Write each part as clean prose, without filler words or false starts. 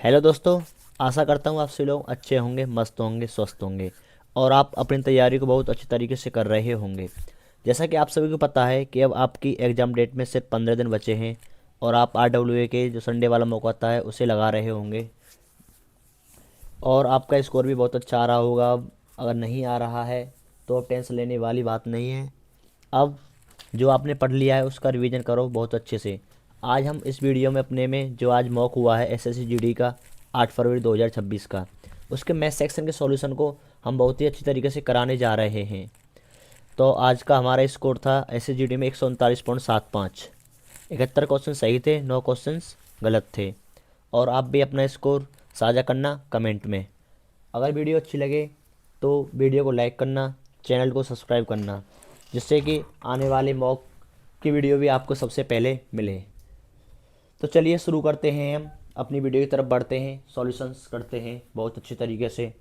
Hello दोस्तों। आशा करता हूँ आप सभी लोग अच्छे होंगे, मस्त होंगे, स्वस्थ होंगे और आप अपनी तैयारी को बहुत अच्छी तरीके से कर रहे होंगे। जैसा कि आप सभी को पता है कि अब आपकी एग्ज़ाम डेट में सिर्फ 15 दिन बचे हैं और आप RWA के जो संडे वाला मौका आता है उसे लगा रहे होंगे और आपका स्कोर भी बहुत अच्छा आ रहा होगा। अब अगर नहीं आ रहा है तो अब टेंशन लेने वाली बात नहीं है। अब जो आपने पढ़ लिया है उसका रिवीजन करो बहुत अच्छे से। आज हम इस वीडियो में अपने में जो आज मॉक हुआ है SSC GD का 8 फरवरी 2026 का, उसके मैथ सेक्शन के सॉल्यूशन को हम बहुत ही अच्छी तरीके से कराने जा रहे हैं। तो आज का हमारा स्कोर था SSC GD में 139.75। 71 क्वेश्चन सही थे, 9 क्वेश्चन गलत थे। और आप भी अपना स्कोर साझा करना कमेंट में। अगर वीडियो अच्छी लगे तो वीडियो को लाइक करना, चैनल को सब्सक्राइब करना, जिससे कि आने वाले मॉक की वीडियो भी आपको सबसे पहले मिले। तो चलिए शुरू करते हैं, हम अपनी वीडियो की तरफ बढ़ते हैं, सॉल्यूशंस करते हैं बहुत अच्छी तरीके से।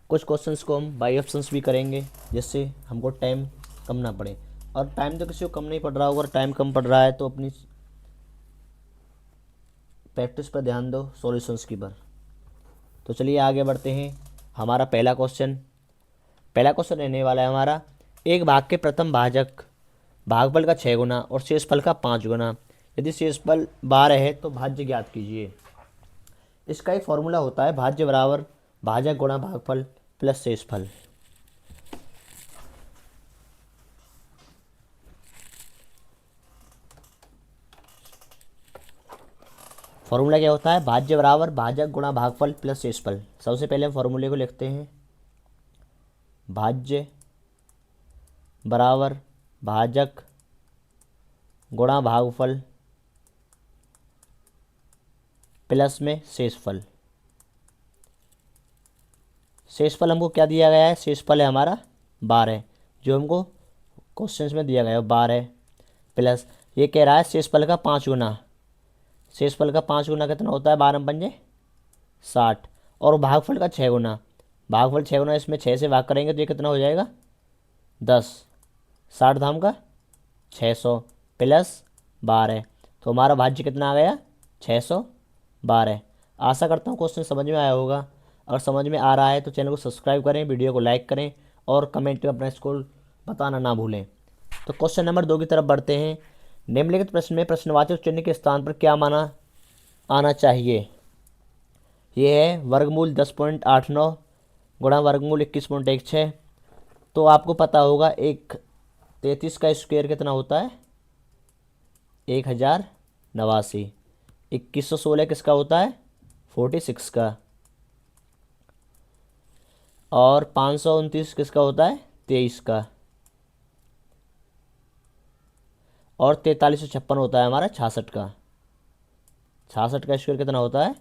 कुछ क्वेश्चंस को हम बाई ऑप्शंस भी करेंगे जिससे हमको टाइम कम ना पड़े। और टाइम तो किसी को कम नहीं पड़ रहा होगा, अगर टाइम कम पड़ रहा है तो अपनी प्रैक्टिस पर ध्यान दो, सॉल्यूशंस की पर। तो चलिए आगे बढ़ते हैं। हमारा पहला क्वेश्चन रहने वाला है हमारा, एक भाग के प्रथम भाजक भागफल का 6 गुना और शेषफल का 5 गुना। यदि शेषफल 12 है तो भाज्य ज्ञात कीजिए। इसका एक फॉर्मूला होता है, भाज्य बराबर भाजक गुणा भागफल प्लस शेषफल। फॉर्मूला क्या होता है? भाज्य बराबर भाजक गुणा भागफल प्लस शेषफल। सबसे पहले हम फॉर्मूले को लिखते हैं, भाज्य बराबर भाजक गुणा भागफल प्लस में शेषफल। शेषफल हमको क्या दिया गया है? शेषफल है हमारा 12, जो हमको क्वेश्चंस में दिया गया है 12 प्लस ये कह रहा है शेषफल का 5 गुना। शेषफल का 5 गुना कितना होता है? 12 पंजे 60। और भागफल का 6 गुना, भागफल 6 गुना, इसमें 6 से भाग करेंगे तो ये कितना हो जाएगा? 10। 60 धाम का 600 प्लस 12, तो हमारा भाज्य कितना आ गया? 612। आशा करता हूँ क्वेश्चन समझ में आया होगा। अगर समझ में आ रहा है तो चैनल को सब्सक्राइब करें, वीडियो को लाइक करें और कमेंट में अपना स्कोर बताना ना भूलें। तो क्वेश्चन नंबर 2 की तरफ बढ़ते हैं। निम्नलिखित प्रश्न में प्रश्नवाचक चिन्ह के स्थान पर क्या माना आना चाहिए? ये है वर्गमूल 10.89 गुणा वर्गमूल 21.16। तो आपको पता होगा एक 33 का स्क्वायर कितना होता है? 1089। 2116 किसका होता है? 46 का। और 529 किसका होता है? 23 का। और 4356 होता है हमारा 66 का। 66 का स्क्वायर कितना होता है?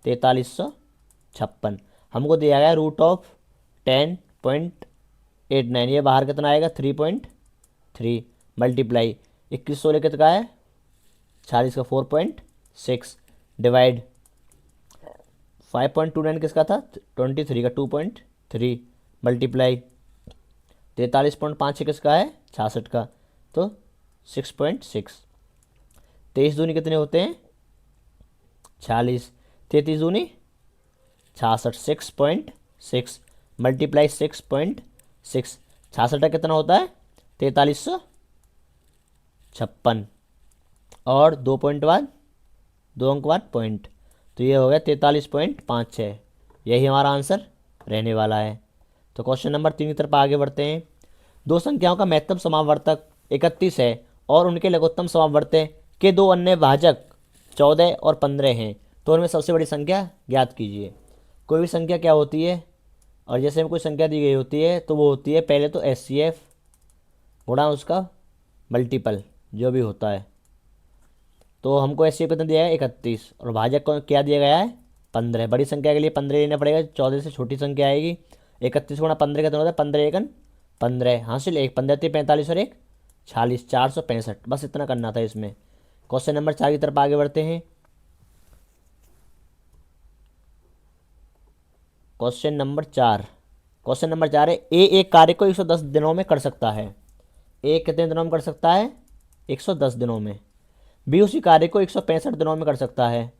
4356। हमको दिया गया √10.89, ये बाहर कितना आएगा? 3.3 मल्टीप्लाई 2116 कितना है? 46 का 4.6 डिवाइड 5.29 किसका था? 23 का 2.3 मल्टीप्लाई 43.5 किसका है? 66 का, तो 6.6। 23 दूनी कितने होते हैं? 46। 33 दूनी 66, 6.6 मल्टीप्लाई 6.6। 66 का कितना होता है? 4356। और 2 पॉइंट बाद, 2 अंक बाद पॉइंट, तो ये हो गया 43.56। यही हमारा आंसर रहने वाला है। तो क्वेश्चन नंबर 3 की तरफ आगे बढ़ते हैं। दो संख्याओं का महत्तम समावर्तक 31 है और उनके लघुत्तम समावर्तक के दो अन्य भाजक 14 और 15 हैं, तो उनमें सबसे बड़ी संख्या ज्ञात कीजिए। कोई भी संख्या क्या होती है? और जैसे हमें कोई संख्या दी गई होती है तो वो होती है पहले तो HCF गुणा उसका मल्टीपल जो भी होता है। तो हमको HCF कितना दिया है? 31। और भाजक को क्या दिया गया है? 15। बड़ी संख्या के लिए 15 लेना पड़ेगा, 14 से छोटी संख्या आएगी। 31 गुणा 15 कितना होता है? 15 एकन 15 हासिल, एक 15 45 और एक 46, 465। बस इतना करना था इसमें। क्वेश्चन नंबर 4 की तरफ आगे बढ़ते हैं। क्वेश्चन नंबर 4 है, ए एक कार्य को 110 दिनों में कर सकता है। ए कितने दिनों में कर सकता है? 110 दिनों में। बी उसी कार्य को 165 दिनों में कर सकता है।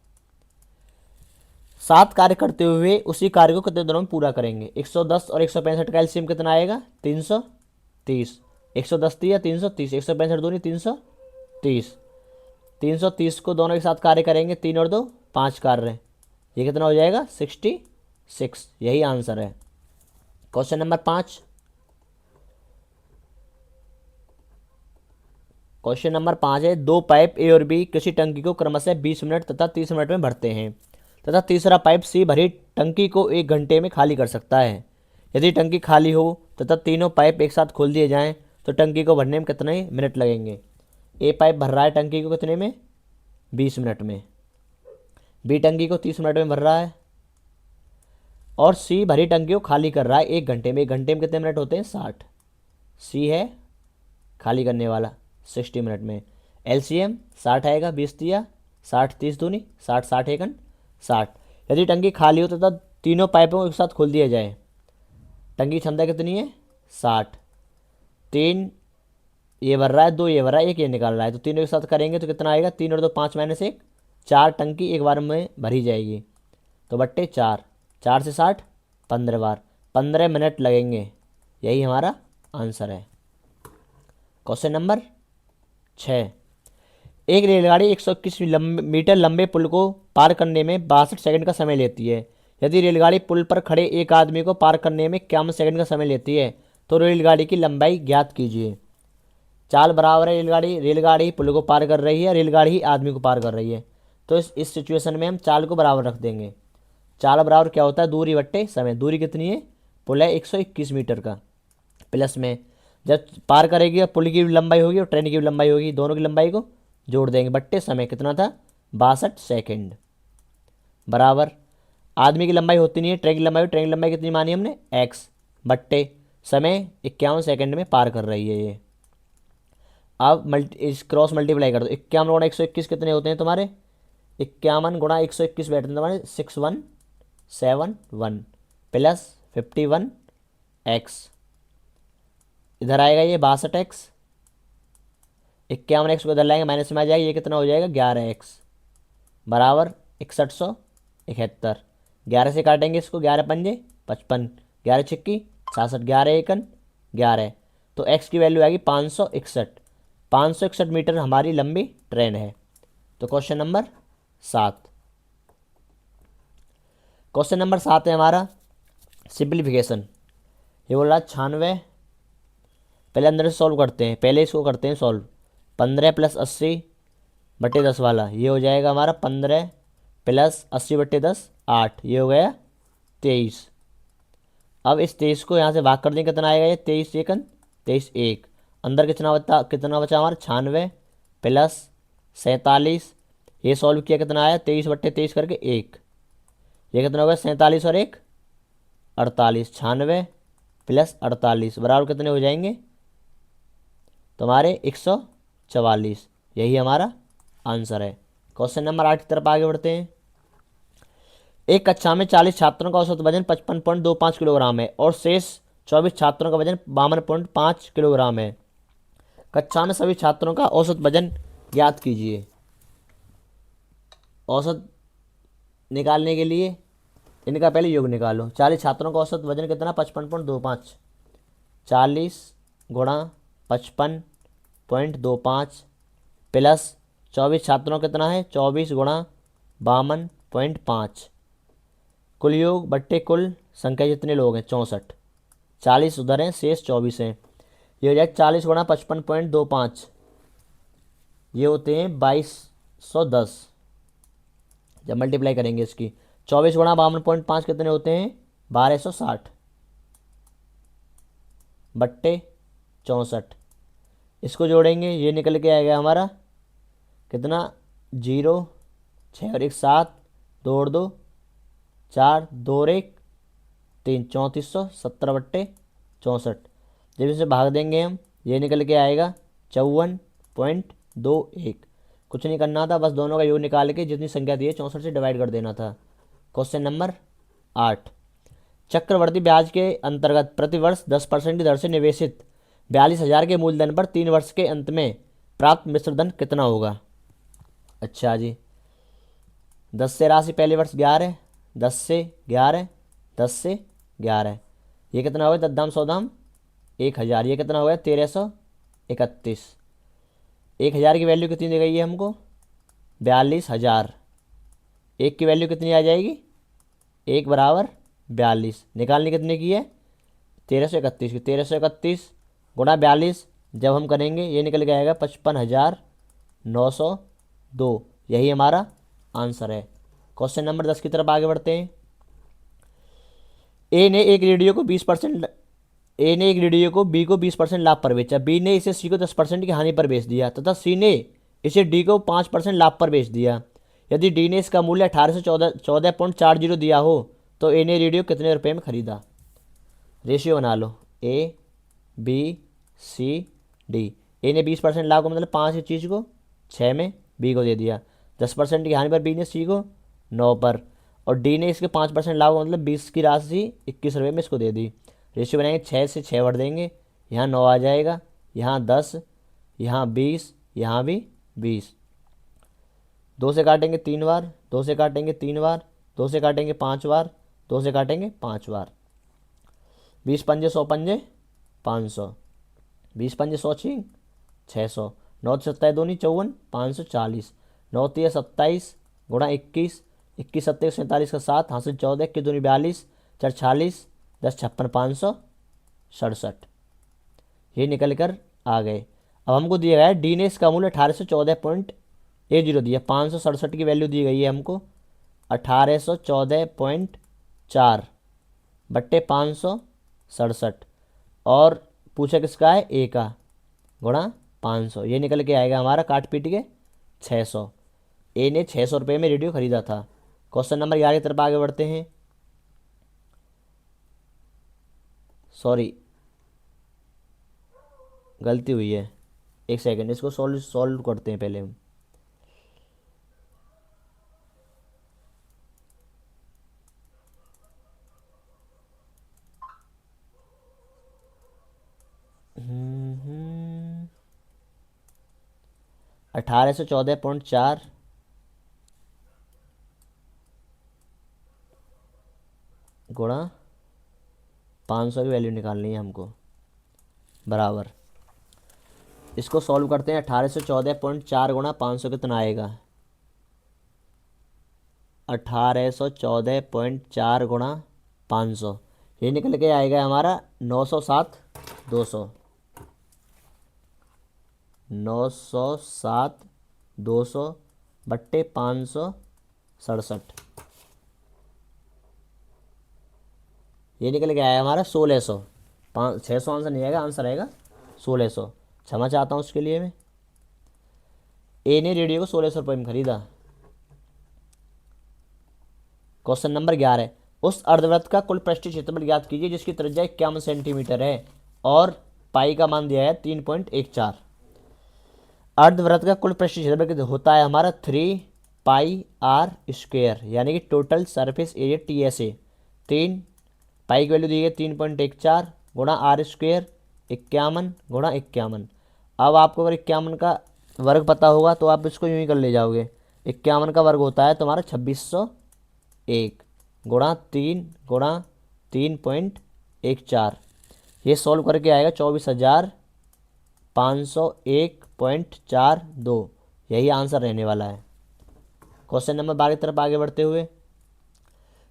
7 कार्य करते हुए उसी कार्य को कितने दिनों में पूरा करेंगे। 110 और 165 का एलसीएम कितना आएगा 330। 110 दिया 330, 165 दूनी 330। 330 को दोनों के साथ कार्य करेंगे, 3 और 2 5 कार्य, ये कितना हो जाएगा 66। यही आंसर है। Question number 5। क्वेश्चन नंबर 5 है, दो पाइप ए और बी किसी टंकी को क्रमशः 20 मिनट तथा 30 मिनट में भरते हैं तथा तीसरा पाइप सी भरी टंकी को 1 घंटे में खाली कर सकता है। यदि टंकी खाली हो तथा तीनों पाइप एक साथ खोल दिए जाएं तो टंकी को भरने में कितने मिनट लगेंगे। ए पाइप भर रहा है टंकी को कितने में 20 मिनट में, बी टंकी को 30 मिनट में भर रहा है और सी भरी टंकी को खाली कर रहा है 1 घंटे में। 1 घंटे में कितने मिनट होते हैं 60। सी है खाली करने वाला 60 मिनट में। एलसीएम 60 आएगा, 20 दिया 60 30 दूनी 60 60 एकन 60। यदि टंकी खाली हो तो तब तीनों पाइपों को एक साथ खोल दिया जाए, टंकी की क्षमता कितनी है 60। 3 ये भर रहा है, 2 ये भर रहा है, 1 ये निकाल रहा है, तो तीनों एक साथ करेंगे तो कितना आएगा 3 और 2 5 माइनस 1 4 टंकी एक बार में भरी जाएगी तो बट्टे 4, 4 से 60 15 बार, 15 मिनट लगेंगे। यही हमारा आंसर है। Question number 6। एक रेलगाड़ी 121 मीटर लंबे पुल को पार करने में 62 सेकंड का समय लेती है। यदि रेलगाड़ी पुल पर खड़े एक आदमी को पार करने में 51 सेकंड का समय लेती है तो रेलगाड़ी की लंबाई ज्ञात कीजिए। चाल बराबर है, रेलगाड़ी पुल को पार कर रही है, रेलगाड़ी ही आदमी को पार कर रही है, तो इस सिचुएशन में हम चाल को बराबर रख देंगे। चाल बराबर क्या होता है दूरी बट्टे समय। दूरी कितनी है, पुल है 121 मीटर का, प्लस में जब पार करेगी पुल की भी लंबाई होगी और ट्रेन की भी लंबाई होगी, दोनों की लंबाई को जोड़ देंगे, बट्टे समय कितना था 62 सेकंड, बराबर आदमी की लंबाई होती नहीं है, ट्रेन की लंबाई कितनी मानी हमने x, बट्टे समय 51 सेकंड में पार कर रही है ये। अब इस क्रॉस मल्टीप्लाई कर दो, 51 गुणा 121 कितने होते हैं तुम्हारे 51 गुणा 121 बैठते हैं तुम्हारे 6171 प्लस 51x, इधर आएगा ये 62x, 51x को इधर लाएंगे माइनस में आ जाएगा, ये कितना हो जाएगा 11x बराबर 6171। 11 से काटेंगे इसको, 11 पंजे 55, 11 छिक्की 66, 11 एकन 11, तो x की वैल्यू आएगी 561 मीटर हमारी लंबी ट्रेन है। तो क्वेश्चन नंबर 7। क्वेश्चन नंबर 7 है हमारा सिंप्लीफिकेशन। ये बोल रहा 96, पहले अंदर से सॉल्व करते हैं, पहले इसको करते हैं सॉल्व। 15 प्लस 80 बटे 10 वाला ये हो जाएगा हमारा 15 प्लस 80 बटे 10 8, ये हो गया 23। अब इस 23 को यहाँ से भाग कर देंगे, कितना आएगा ये 23 एकन 23 1, अंदर कितना बचा हमारा 96 प्लस 47, ये सॉल्व किया कितना आया 23 बट्टे 23 करके 1, ये कितना हो गया 47 और 1 48, 96 प्लस 48 बराबर कितने हो जाएंगे तुम्हारे 144। यही हमारा आंसर है। क्वेश्चन नंबर 8 की तरफ आगे बढ़ते हैं। एक कक्षा में 40 छात्रों का औसत वजन 55.25 किलोग्राम है और शेष 24 छात्रों का वजन 52.5 किलोग्राम है। कक्षा में सभी छात्रों का औसत वजन ज्ञात कीजिए। औसत निकालने के लिए इनका पहले योग निकालो। 40 छात्रों का औसत वजन कितना 55.25, 40 गुणा 55.25 प्लस 24 छात्रों कितना है 24 गुणा 52.5, कुल योग बट्टे कुल संख्या जितने लोग हैं 64, 40 उधर हैं शेष 24 हैं, ये हो जाए 40 गुणा 55.25, ये होते हैं 2210। जब मल्टीप्लाई करेंगे इसकी 24 गुणा 52.5 कितने होते हैं 1260 बट्टे 64, इसको जोड़ेंगे ये निकल के आएगा हमारा कितना 0 6 और 1 7, 2 और 2 4, 2 और 1 3, 3470 बट्टे 64। जब इसे भाग देंगे हम ये निकल के आएगा 54.21। कुछ नहीं करना था, बस दोनों का योग निकाल के जितनी संख्या दी है 64 से डिवाइड कर देना था। Question number 8। चक्रवर्ती ब्याज के अंतर्गत प्रतिवर्ष 10% की दर से निवेशित 42,000 के मूलधन पर 3 वर्ष के अंत में प्राप्त मिश्र धन कितना होगा। अच्छा जी, 10 से राशि पहले वर्ष 11, 10 से 11, 10 से 11, ये कितना हो गया 10 दाम 100 दाम 1000, ये कितना हो गया 1331। 1000 की वैल्यू कितनी दी गई है हमको 42,000। एक की वैल्यू कितनी आ जाएगी, एक बराबर 42, निकालनी कितने की है 1331 की। 1331 गुणा 42 जब हम करेंगे ये निकल के आएगा 55,902, यही हमारा आंसर है। क्वेश्चन नंबर 10 की तरफ आगे बढ़ते हैं। ए ने एक रेडियो को 20% ए ने एक रेडियो को बी को 20% लाभ पर बेचा, बी ने इसे सी को 10% की हानि पर बेच दिया तथा सी ने इसे डी को 5% लाभ पर बेच दिया। यदि डी ने इसका मूल्य 1814.40 दिया हो तो ए ने रेडियो कितने रुपए में खरीदा। रेशियो बना लो, ए बी सी डी। ए ने 20% लाभ का मतलब 5 की चीज़ को 6 में बी को दे दिया, 10% की हानि पर बी ने सी को 9 पर, और डी ने इसके 5% लाभ का मतलब 20 की राशि 21 रुपये में इसको दे दी। रेशियो बनाएंगे, 6 से 6 बढ़ देंगे, यहाँ 9 आ जाएगा, यहाँ 10, यहाँ 20, यहाँ भी 20। 2 से काटेंगे 3 बार, 2 से काटेंगे 3 बार, 2 से काटेंगे 5 बार, 2 से काटेंगे 5 बार। 20 पंजे 100 पंजे 500, 20 पंजे 100 छिंग 600, 9 सत्ताईस दूनी 54, 540, 9 तिया 27 गुणा 21, 21 सत्ताईस 47 का 7, हाथ से 14 की दूनी 42, 4 40, 10 56 567, ये निकल कर आ गए। अब हमको दिया गया है डी ने इसका मूल्य 1814.10 दिया, 567 की वैल्यू दी गई है हमको, 1814.4 बट्टे 567, और पूछा किसका है ए का, गुणा 500, ये निकल के आएगा हमारा काट पीट के 600। ए ने 600 रुपये में रेडियो खरीदा था। क्वेश्चन नंबर 11 की तरफ आगे बढ़ते हैं। सॉरी गलती हुई है, एक सेकंड, इसको सॉल्व करते हैं पहले हम। हम्म, 1814.4 गुणा 500 की वैल्यू निकालनी है हमको, बराबर, इसको सॉल्व करते हैं। 1814.4 गुणा 500 कितना आएगा, 1814.4 गुणा 500, ये निकल के आएगा हमारा 907,200, 907,200 बट्टे 567, ये निकल के आया हमारा 1600। 600 आंसर नहीं आएगा, आंसर आएगा 1600। क्षमा चाहता हूँ उसके लिए मैं। ए ने रेडियो को 1600 रुपये में खरीदा। क्वेश्चन नंबर 11, उस अर्धवृत्त का कुल पृष्ठीय क्षेत्रफल ज्ञात कीजिए जिसकी त्रिज्या 51 सेंटीमीटर है और पाई का मान दिया है 3.14। अर्धवृत्त का कुल पृष्ठीय क्षेत्रफल होता है हमारा 3 पाई आर स्क्वायर, यानी कि टोटल सरफेस एरिया TSA। 3 पाई की वैल्यू दी गई 3.14 गुणा आर स्क्वायर 51 गुणा 51। अब आपको अगर 51 का वर्ग पता होगा तो आप इसको यूँ ही कर ले जाओगे। 51 का वर्ग होता है तुम्हारा 2601 गुणा 3 गुणा 3.14, ये सॉल्व करके आएगा 24,501.42, यही आंसर रहने वाला है। क्वेश्चन नंबर 12 की तरफ आगे बढ़ते हुए,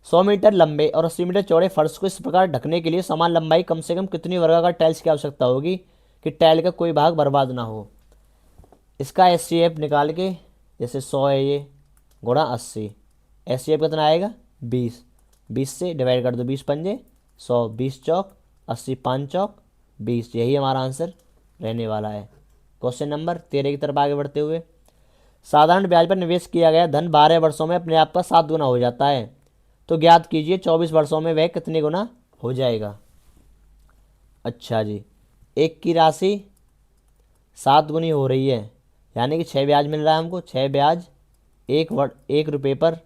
100 मीटर लंबे और 80 मीटर चौड़े फर्श को इस प्रकार ढकने के लिए समान लंबाई कम से कम कितनी वर्गाकार टाइल्स की आवश्यकता होगी कि टाइल का कोई भाग बर्बाद ना हो। इसका SCF निकाल के, जैसे 100 है ये गुणा 80, SCF कितना आएगा 20, 20 से डिवाइड कर दो, 20 पंजे 100, 20 चौक 80, 5 चौक 20, यही हमारा आंसर रहने वाला है। क्वेश्चन नंबर 13 की तरफ आगे बढ़ते हुए, साधारण ब्याज पर निवेश किया गया धन 12 वर्षों में अपने आप का 7 गुना हो जाता है, तो ज्ञात कीजिए 24 वर्षों में वह कितने गुना हो जाएगा। अच्छा जी, एक की राशि 7 गुनी हो रही है, यानी कि 6 ब्याज मिल रहा है हमको। 6 ब्याज 1 रुपये पर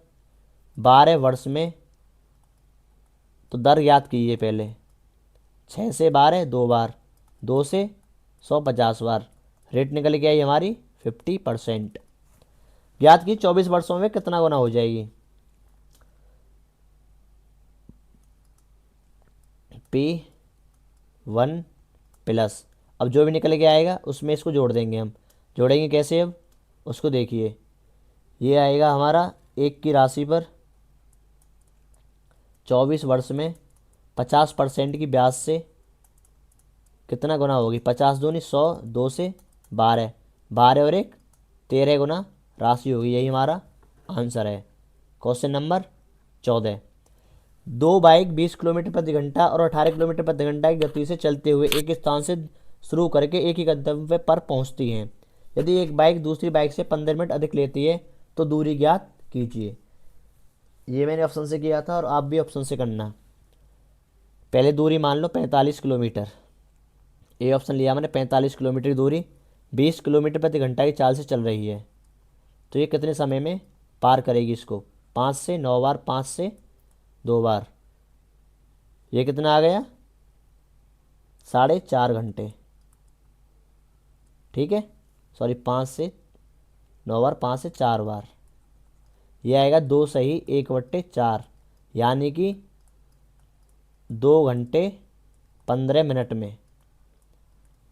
12 वर्ष में, तो दर ज्ञात कीजिए पहले। 6 से 12 2 बार, 2 से 150 बार, रेट निकल के आई हमारी 50%। ज्ञात की 24 वर्षों में कितना गुना हो जाएगी। P1 प्लस, अब जो भी निकल के आएगा उसमें इसको जोड़ देंगे हम। जोड़ेंगे कैसे अब उसको देखिए, ये आएगा हमारा 1 की राशि पर 24 वर्ष में 50% की ब्याज से कितना गुना होगी, 50 दूनी 100, 2 से 12, 12 और 1 13 गुना राशि होगी। यही हमारा आंसर है। Question number 14। दो बाइक 20 किलोमीटर प्रति घंटा और 18 किलोमीटर प्रति घंटा की गति से चलते हुए एक स्थान से शुरू करके एक ही गंतव्य पर पहुंचती हैं। यदि एक बाइक दूसरी बाइक से 15 मिनट अधिक लेती है तो दूरी ज्ञात कीजिए। ये मैंने ऑप्शन से किया था और आप भी ऑप्शन से करना। पहले दूरी मान लो 45 किलोमीटर, ए ऑप्शन लिया मैंने। 45 किलोमीटर की दूरी 20 किलोमीटर प्रति घंटा की चाल से चल रही है, तो ये कितने समय में पार करेगी इसको, 5 से 9 बार, 5 से 2 बार, ये कितना आ गया 4.5 घंटे। ठीक है, सॉरी 5 से 9 बार, 5 से 4 बार, ये आएगा 2 सही 1/4, यानी कि 2 घंटे 15 मिनट में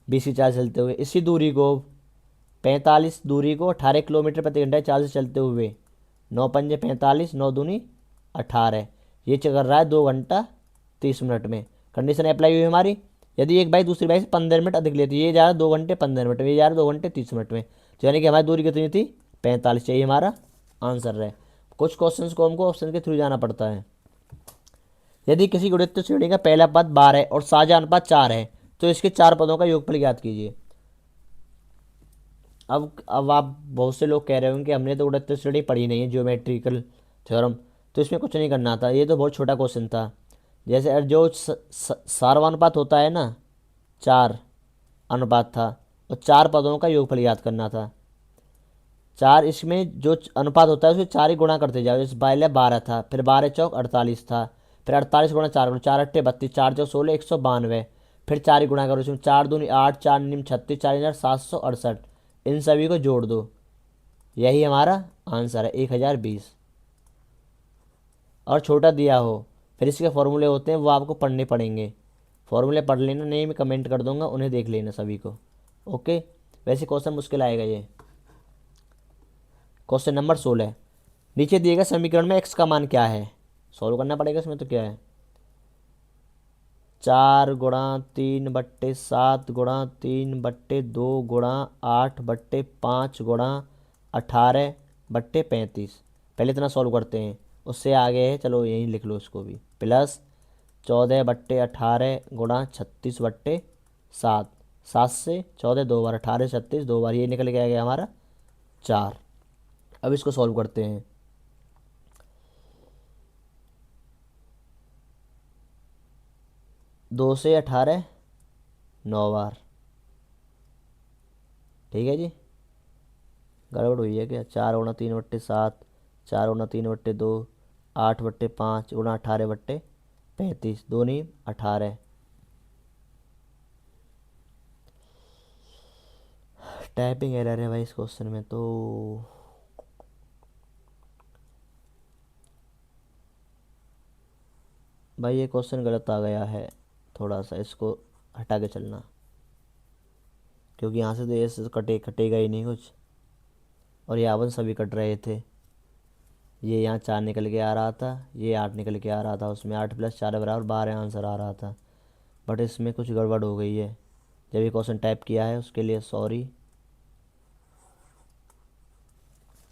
20 की चाल चलते हुए। इसी दूरी को 45 दूरी को 18 किलोमीटर प्रति घंटा की चाल से चलते हुए 9 पंजे 45, 9 दूनी 18, ये चल रहा है 2 घंटा 30 मिनट में। कंडीशन अप्लाई हुई हमारी, यदि एक बाइक दूसरी बाइक से 15 मिनट अधिक लेती है, ये जा रहा है 2 घंटे 15 मिनट में, ये जा रहा है 2 घंटे 30 मिनट में, तो यानी कि हमारी दूरी कितनी थी 45, चाहिए हमारा आंसर है। कुछ क्वेश्चंस को हमको ऑप्शन के थ्रू जाना पड़ता है। यदि किसी गुणित श्रेणी का पहला पद 12 है और साझा अनुपात 4 है तो इसके 4 पदों का योगफल ज्ञात कीजिए। अब आप बहुत से लोग कह रहे होंगे कि हमने तो गुणित श्रेणी पढ़ी नहीं है, ज्योमेट्रिकल थ्योरम, तो इसमें कुछ नहीं करना था, ये तो बहुत छोटा क्वेश्चन था। जैसे जो सार्वनुपात होता है ना, 4 अनुपात था और 4 पदों का योगफल याद करना था। 4, इसमें जो अनुपात होता है उसमें 4 ही गुणा करते जाओ। जैसे पहले 12 था, फिर 12 चौक 48 था, फिर 48 गुणा 4 करो, 4 अट्ठे 32, 4 चौक 16, 192, फिर 4 ही गुणा करो, इसमें 4 दूनी 8, 4 निम 36, 4768, इन सभी को जोड़ दो, यही हमारा आंसर है 1020। और छोटा दिया हो फिर इसके फॉर्मूले होते हैं वो आपको पढ़ने पड़ेंगे, फॉर्मूले पढ़ लेना, नहीं मैं कमेंट कर दूंगा, उन्हें देख लेना सभी को। ओके, वैसे क्वेश्चन मुश्किल आएगा ये। क्वेश्चन नंबर 16, नीचे दिए गए समीकरण में x का मान क्या है, सॉल्व करना पड़ेगा। इसमें तो क्या है, 4×3/7/2/8/5/18/35। पहले इतना सॉल्व करते हैं, उससे आगे है, चलो यहीं लिख लो इसको भी, प्लस 14/18 × 36/7, 7 से 14 2 बार, 18 36 2 बार, ये निकल के आ गया हमारा 4। अब इसको सॉल्व करते हैं। 2 से 18 9 बार, ठीक है जी, गड़बड़ हुई है क्या, 4×3/7, 4×3/2, 8/5 × 18/35, 2 नहीं 18। टाइपिंग एरर है भाई इस क्वेश्चन में तो, भाई ये क्वेश्चन गलत आ गया है, थोड़ा सा इसको हटा के चलना, क्योंकि यहाँ से तो ये कटेगा ही नहीं कुछ, और ये आवन सभी कट रहे थे। ये यहाँ 4 निकल के आ रहा था, ये 8 निकल के आ रहा था, उसमें 8 + 4 = 12 आंसर आ रहा था, बट इसमें कुछ गड़बड़ हो गई है जब ये क्वेश्चन टाइप किया है, उसके लिए सॉरी।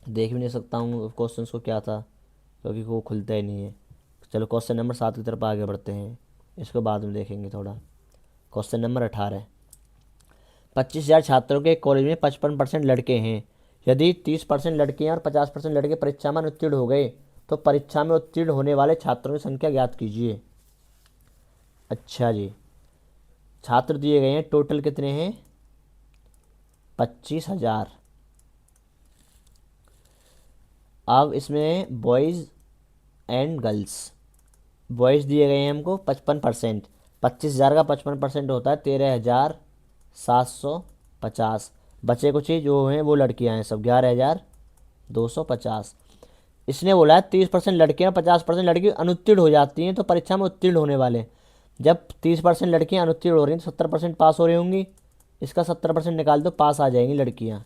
देख भी नहीं सकता हूँ क्वेश्चन को क्या था, क्योंकि वो खुलता ही नहीं है। चलो क्वेश्चन नंबर 7 की तरफ आगे बढ़ते हैं, इसको बाद में देखेंगे थोड़ा। क्वेश्चन नंबर 18, 25,000 छात्रों के कॉलेज में 55% लड़के हैं। यदि 30% लड़कियां और 50% लड़के परीक्षा में उत्तीर्ण हो गए तो परीक्षा में उत्तीर्ण होने वाले छात्रों की संख्या ज्ञात कीजिए। अच्छा जी, छात्र दिए गए हैं, टोटल कितने हैं 25,000। अब इसमें बॉयज़ एंड गर्ल्स, बॉयज़ दिए गए हैं हमको 55%, 25,000 का 55% होता है 13,750। बचे कुछ ही जो हैं वो लड़कियां हैं सब, 11,250। इसने बोला है 30% लड़कियां 50% लड़की अनुत्तीर्ण हो जाती हैं तो परीक्षा में उत्तीर्ण होने वाले, जब 30% लड़कियां अनुत्तीर्ण हो रही हैं तो 70% पास हो रही होंगी। इसका 70% निकाल दो, पास आ जाएंगी लड़कियां।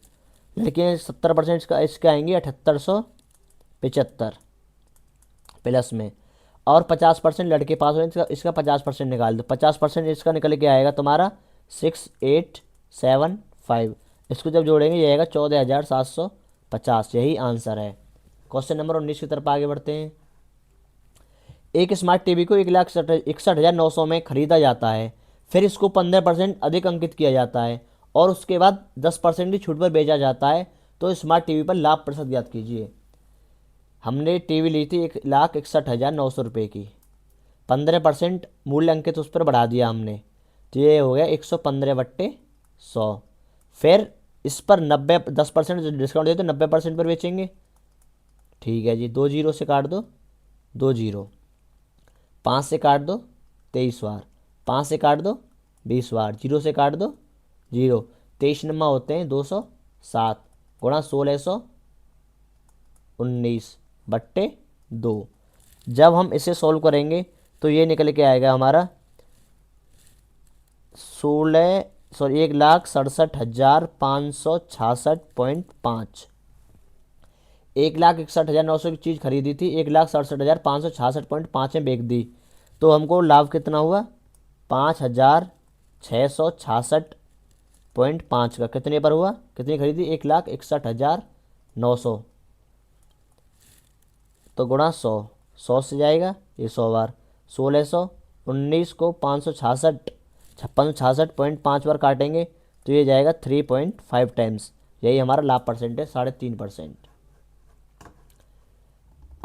लड़कियां 70% इसका आएंगी 7875 प्लस में, और 50% लड़के पास हो रहे हैं, इसका 50% निकाल दो। 50% इसका निकल के आएगा तुम्हारा 6875। इसको जब जोड़ेंगे ये आएगा 14,750। यही आंसर है। क्वेश्चन नंबर 19 की तरफ आगे बढ़ते हैं। एक स्मार्ट टीवी को 1,61,900 में खरीदा जाता है, फिर इसको 15% अधिक अंकित किया जाता है और उसके बाद 10% की छूट पर बेचा जाता है, तो स्मार्ट टीवी पर लाभ प्रतिशत ज्ञात कीजिए। हमने टीवी ली थी 1,61,900 रुपये की, 15% मूल्य अंकित उस पर बढ़ा दिया हमने, तो ये हो गया 115/100। फिर इस पर 10% डिस्काउंट देते तो 90% पर बेचेंगे। ठीक है जी, 2 जीरो से काट दो, 2 जीरो, 5 से काट दो 23 बार, 5 से काट दो 20 बार, जीरो से काट दो जीरो, 23 नम्मा होते हैं 207 गुणा 1619/2। जब हम इसे सॉल्व करेंगे तो ये निकल के आएगा हमारा 1,67,566.5। 1,61,900 की चीज़ खरीदी थी, 1,67,566.5 में बेच दी, तो हमको लाभ कितना हुआ 5,666.5 का। कितने पर हुआ, कितनी खरीदी 1,61,900, तो गुणा 100, 100 से जाएगा ये 100 बार, 1619 को 56,666.5 बार काटेंगे तो ये जाएगा 3.5 टाइम्स। यही हमारा लाभ परसेंट है 3.5%।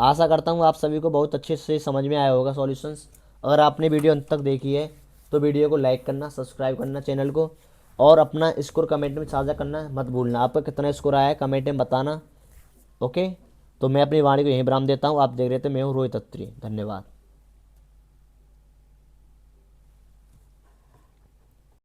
आशा करता हूँ आप सभी को बहुत अच्छे से समझ में आया होगा सॉल्यूशंस। अगर आपने वीडियो अंत तक देखी है तो वीडियो को लाइक करना, सब्सक्राइब करना चैनल को, और अपना स्कोर कमेंट में साझा करना मत भूलना। आपका कितना स्कोर आया है कमेंट में बताना। ओके, तो मैं अपनी वाणी को यहीं विराम देता हूँ। आप देख रहे थे, मैं हूँ रोहित अत्री। धन्यवाद।